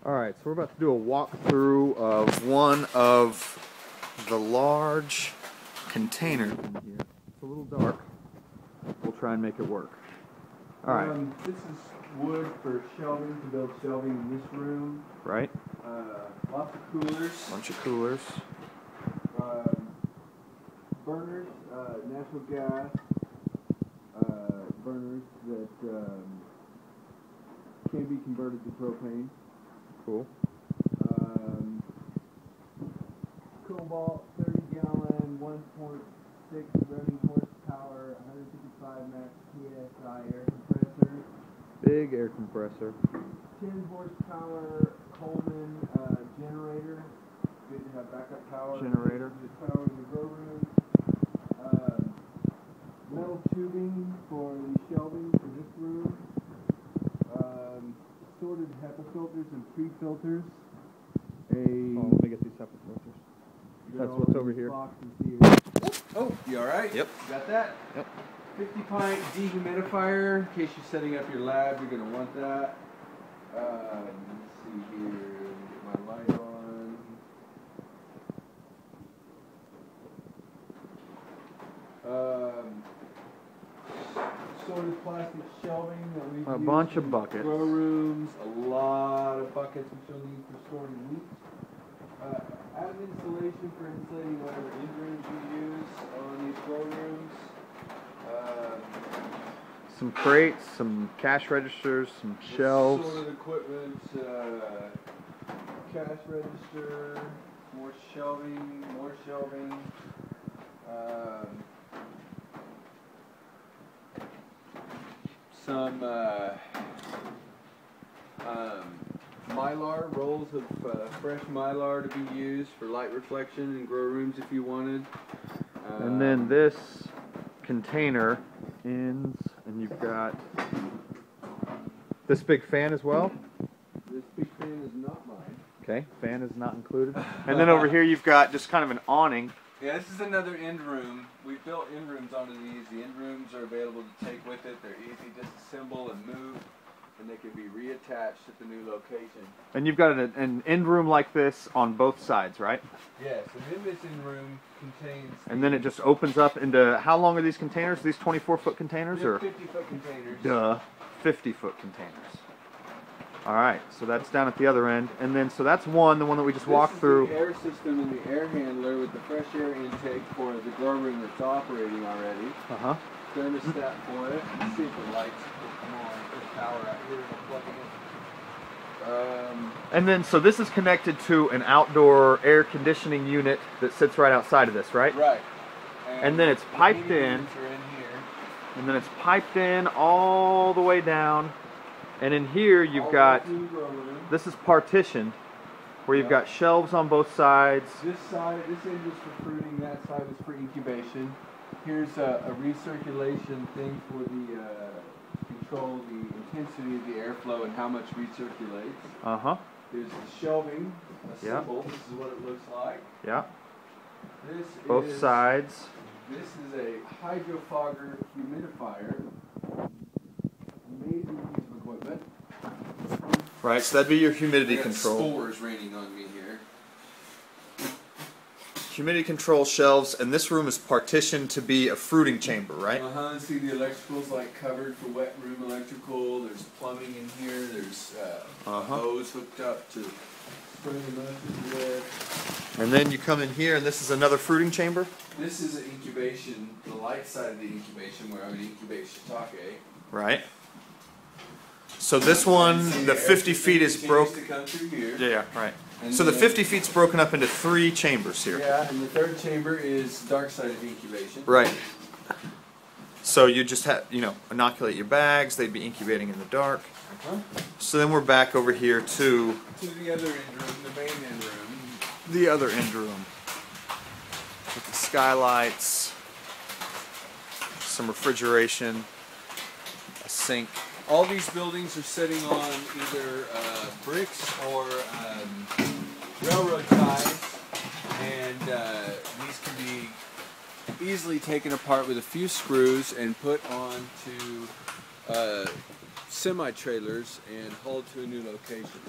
Alright, so we're about to do a walkthrough of one of the large containers in here. It's a little dark. We'll try and make it work. Alright. This is wood for shelving, to build shelving in this room. Right. Lots of coolers. Bunch of coolers. Burners, natural gas burners that can be converted to propane. Cool. Cobalt, 30-gallon, 1.6 running horsepower, 155 max PSI air compressor. Big air compressor. 10 horsepower Coleman generator. Good to have backup power. Generator. The power in the grow room. Metal tubing for the shelving for this room. Sorted HEPA filters and pre-filters. Let me get these HEPA filters. That's what's over here. Oh, you alright? Yep. You got that? Yep. 50-pint dehumidifier. In case you're setting up your lab, you're going to want that. Let's see here. Get my light on. Sorted plastic shelving that we've A used bunch of in buckets. grow rooms. A lot of buckets which you'll need for storing wheat. Added insulation for insulating whatever end rooms you use on these grow rooms. Some crates, some cash registers, some shelves. Sorted equipment, cash register, more shelving, some mylar, rolls of fresh mylar to be used for light reflection in grow rooms if you wanted. And then this container ends, and you've got this big fan as well. This big fan is not mine. Okay, fan is not included. And then over here you've got just kind of an awning. Yeah, this is another end room. We've built end rooms onto these. The end rooms are available to take with it. They're easy to disassemble and move, and they can be reattached at the new location. And you've got an end room like this on both sides, right? Yes, and in this end room contains... And then it just opens up into, how long are these containers? These 24-foot containers? They're Or 50-foot containers. Duh, 50-foot containers. Alright, so that's down at the other end. And then, so that's the one that we just walked through. This is the air system and the air handler with the fresh air intake for the grow room that's operating already. Uh-huh. Thermostat for it. Let's see if the lights will come on. There's power out here. We'll plug it in. And then, so this is connected to an outdoor air conditioning unit that sits right outside of this, right? Right. And then it's piped in. And then it's piped in all the way down. And in here you've got, this is partitioned, where you've got shelves on both sides. This side, this end is for fruiting, that side is for incubation. Here's a recirculation thing for the control the intensity of the airflow and how much recirculates. Uh-huh. There's the shelving assembled. This is what it looks like. Yeah. This both is, sides. This is a hydrofogger humidifier. Amazing piece of equipment. Right, so that'd be your humidity control. Spores raining on me here. Humidity control shelves, and this room is partitioned to be a fruiting chamber, right? See the electrical's like covered for wet room electrical. There's plumbing in here. There's a hose hooked up to spray the mustard with. And then you come in here, and this is another fruiting chamber? This is an incubation, the light side of the incubation where I would incubate shiitake. Right. So this one, the 50 feet is broken. Yeah, right. And so the 50 feet's broken up into 3 chambers here. Yeah, and the third chamber is dark side of incubation. Right. So you just have, inoculate your bags. They'd be incubating in the dark. So then we're back over here to the other end room, the main end room. The other end room with the skylights, some refrigeration, a sink. All these buildings are sitting on either bricks or railroad ties, and these can be easily taken apart with a few screws and put onto semi-trailers and hauled to a new location.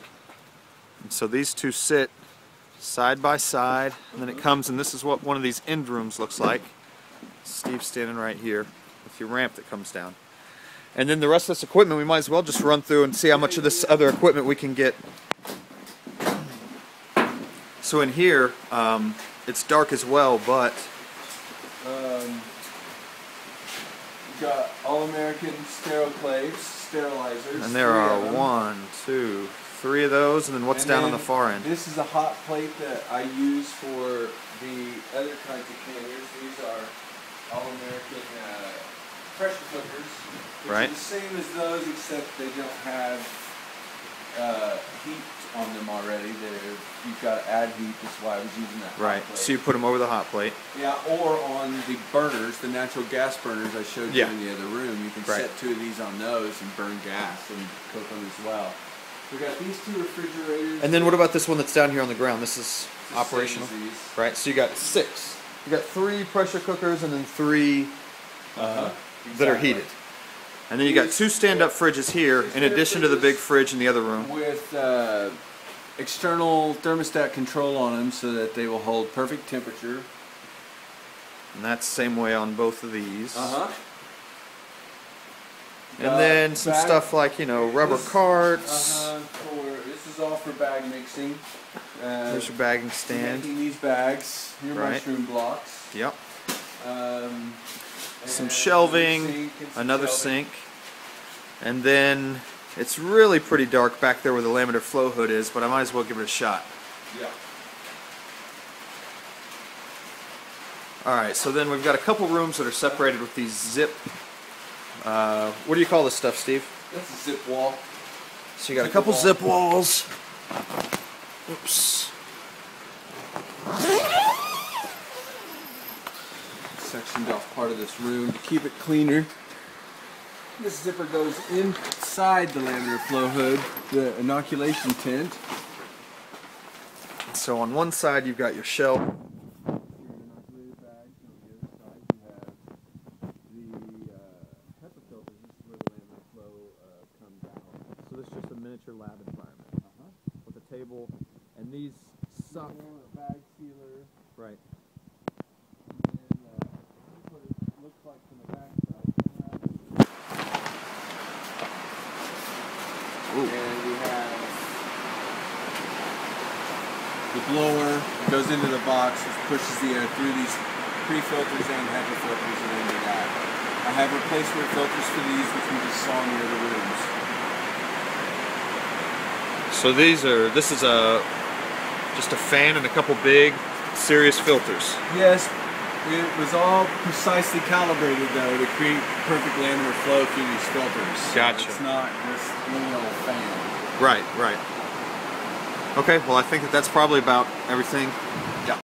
And so these two sit side by side, and then it comes, and this is what one of these end rooms looks like. Steve's standing right here with your ramp that comes down. And then the rest of this equipment, we might as well just run through and see how much of this other equipment we can get. So in here, it's dark as well, but you've got All-American sterilizers. And there are 1, 2, 3 of those, and then what's down on the far end? This is a hot plate that I use for the other kinds of canners. These are All-American pressure cookers, which are the same as those, except they don't have heat on them already. You've got to add heat. That's why I was using that hot plate. So you put them over the hot plate. Yeah, or on the burners, the natural gas burners I showed you in the other room. You can set 2 of these on those and burn gas and cook them as well. We got these 2 refrigerators. And then what about this one that's down here on the ground? This is operational, right? So you got 6. You got 3 pressure cookers and then 3 that are heated. And then you got 2 stand-up fridges here, in addition to the big fridge in the other room. With external thermostat control on them so that they will hold perfect temperature. And that's the same way on both of these. And Got then some stuff like, you know, rubber carts. This is all for bag mixing. There's your bagging stand. Making these bags, your mushroom blocks. Yep. Some shelving, another sink. And then it's really pretty dark back there where the laminar flow hood is, but I might as well give it a shot. Yeah. Alright, so then we've got a couple rooms that are separated with these zip. What do you call this stuff, Steve? That's a zip wall. So you got a couple zip walls. Oops. Sectioned off part of this room to keep it cleaner. This zipper goes inside the laminar flow hood, the inoculation tent. So on one side you've got your shelf. So this is just a miniature lab environment with a table, and these suck. Bag sealer. Right. And this is what it looks like from the back side. And we have the blower goes into the box, which pushes the air through these pre-filters and HEPA filters and into that. I have replacement filters for these, which we just saw in the other rooms. So this is just a fan and a couple big serious filters. Yes, it was all precisely calibrated though to create perfect laminar flow through these filters. Gotcha. It's not just any old fan. Right, right. Okay, well I think that's probably about everything.